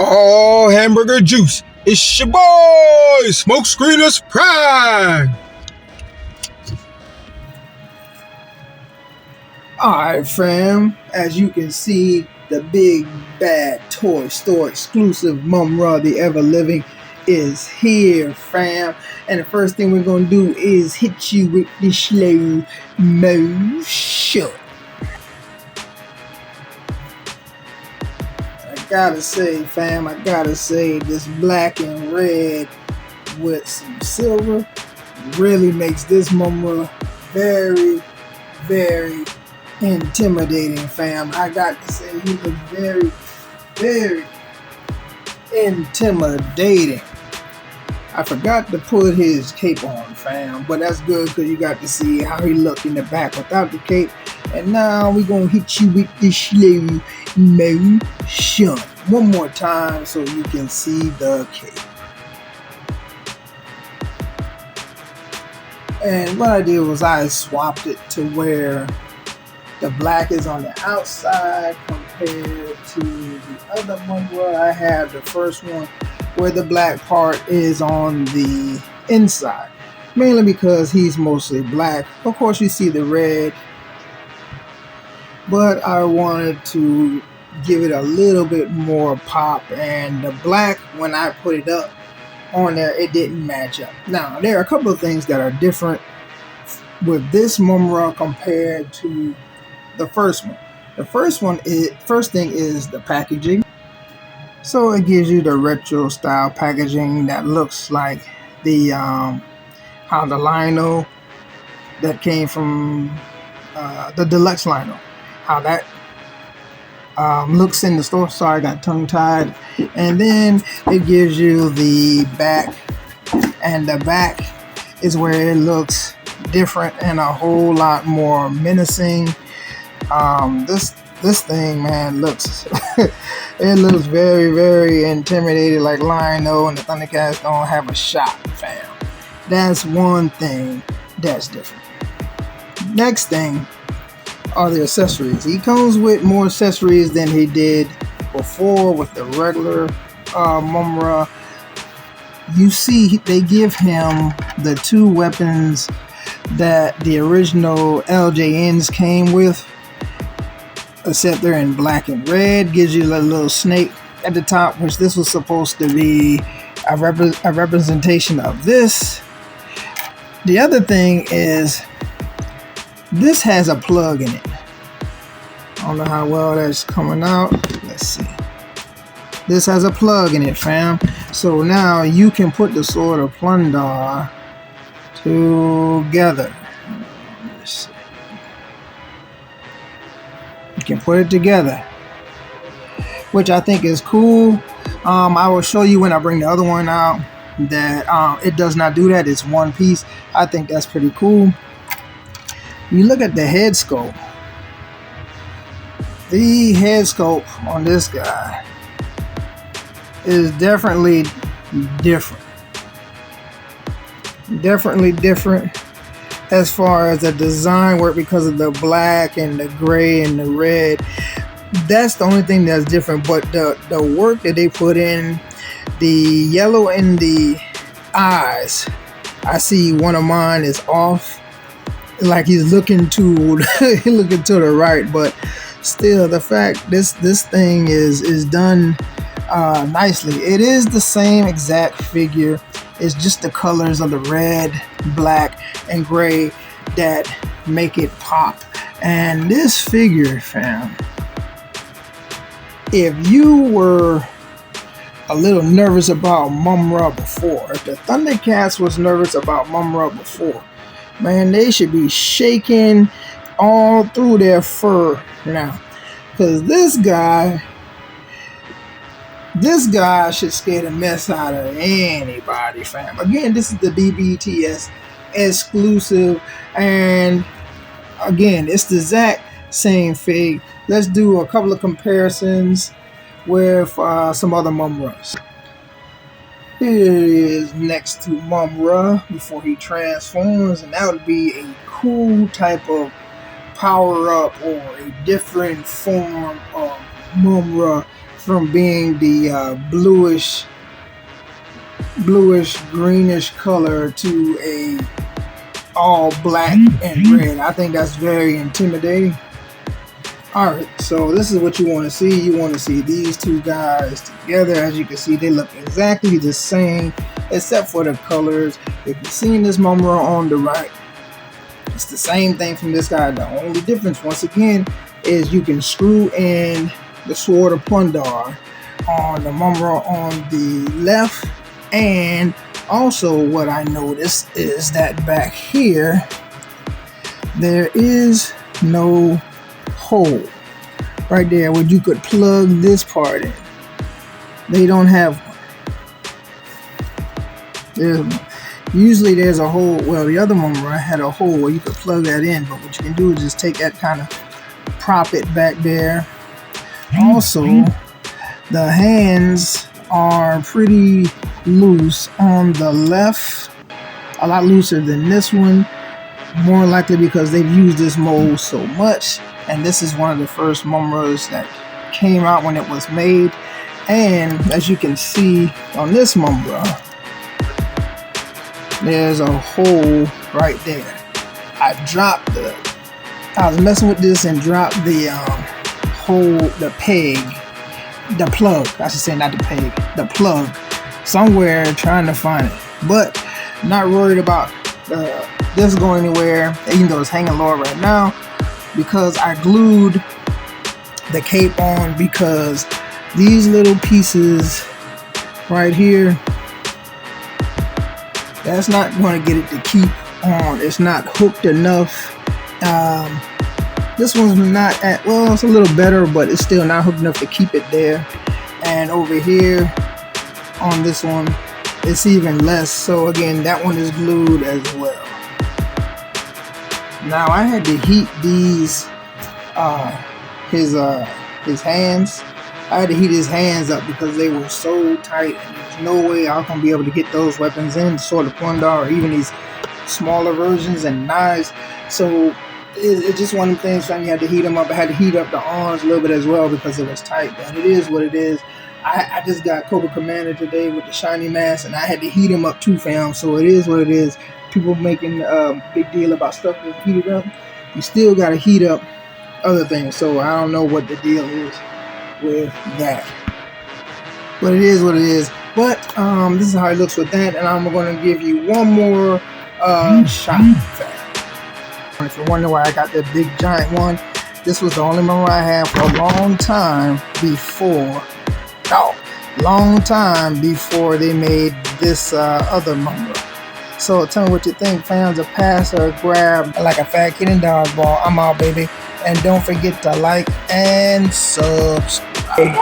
Oh, hamburger juice. It's your boy, Smoke Screeners Prime. Alright fam, as you can see, the big bad toy store exclusive Mumm-Ra the Ever Living is here fam. And the first thing we're going to do is hit you with the slow motion. I gotta say fam, this black and red with some silver really makes this Mumm-Ra very, very intimidating fam. I got to say he looks very, very intimidating. I forgot to put his cape on fam, but that's good because you got to see how he looked in the back without the cape. And now we're gonna hit you with the slow motion one more time so you can see the cape. And what I did was I swapped it to where the black is on the outside compared to the other Mumm-Ra. I have the first one where the black part is on the inside, mainly because he's mostly black. Of course you see the red, but I wanted to give it a little bit more pop, and the black, when I put it up on there, it didn't match up. Now there are a couple of things that are different with this Mumm-Ra compared to the first one. The first thing is the packaging. So it gives you the retro style packaging that looks like the how the lino that came from the deluxe lino, how that looks in the store. Sorry, I got tongue tied. And then it gives you the back, and the back is where it looks different and a whole lot more menacing. This thing, man, looks it looks very, very intimidating, like Lionel and the Thundercats don't have a shot, fam. That's one thing that's different. Next thing are the accessories. He comes with more accessories than he did before with the regular Mumm-Ra. You see, they give him the two weapons that the original LJNs came with, except they're in black and red. Gives you a little snake at the top, which this was supposed to be a representation of this. The other thing is this has a plug in it. I don't know how well that's coming out. Let's see. This has a plug in it, fam. So now you can put the Sword of Plunder together. Let's see. You can put it together, which I think is cool. I will show you when I bring the other one out that it does not do that. It's one piece. I think that's pretty cool. You look at the head sculpt. The head sculpt on this guy is definitely different. Definitely different as far as the design work because of the black and the gray and the red. That's the only thing that's different, but the work that they put in, the yellow in the eyes, I see one of mine is off, like he's looking to looking to the right, but still the fact this thing is done nicely. It is the same exact figure. It's just the colors of the red, black, and gray that make it pop. And this figure, fam, if you were a little nervous about Mumm-Ra before, if the Thundercats was nervous about Mumm-Ra before, man, they should be shaking all through their fur now. Because this guy should scare the mess out of anybody, fam. Again, this is the Bbts exclusive, and again, it's the exact same fig. Let's do a couple of comparisons with some other Mumm-Ras. Here it is next to Mumm-Ra before he transforms, and that would be a cool type of power up or a different form of Mumm-Ra from being the bluish greenish color to a all black and red. I think that's very intimidating. Alright, so this is what you want to see. You want to see these two guys together. As you can see, they look exactly the same except for the colors. If you've seen this Mumm-Ra on the right, it's the same thing from this guy. The only difference, once again, is you can screw in the Sword of Plundar on the Mumm-Ra on the left. And also what I noticed is that back here, there is no hole right there where you could plug this part in. They don't have one. Usually there's a hole. Well, the other Mumm-Ra had a hole where you could plug that in, but what you can do is just take that, kind of prop it back there. Also, the hands are pretty loose on the left, a lot looser than this one, more likely because they've used this mold so much. And this is one of the first Mumm-Ras that came out when it was made. And as you can see on this Mumm-Ra, there's a hole right there. I was messing with this and dropped the plug, I should say, not the peg, the plug, somewhere trying to find it. But not worried about this going anywhere, even though it's hanging lower right now, because I glued the cape on, because these little pieces right here, that's not going to get it to keep on. It's not hooked enough. This one's not at, well, it's a little better, but it's still not hooked enough to keep it there. And over here on this one, it's even less. So again, that one is glued as well. Now I had to heat these his hands. I had to heat his hands up because they were so tight, and there's no way I was gonna be able to get those weapons in, Sword of Plundar, or even these smaller versions and knives. So it's just one of the things. You had to heat them up. I had to heat up the arms a little bit as well because it was tight. But it is what it is. I just got Cobra Commander today with the shiny mask, and I had to heat him up too, fam. So it is what it is. People making a big deal about stuff that's heated up. You still got to heat up other things. So I don't know what the deal is with that. But it is what it is. But this is how it looks with that. And I'm going to give you one more shot. If you're wondering why I got that big giant one, this was the only Mumm-Ra I had for a long time before. Long time before they made this other Mumm-Ra. So tell me what you think, fans. A pass or a grab like a fat kid in dodgeball. I'm out, baby. And don't forget to like and subscribe.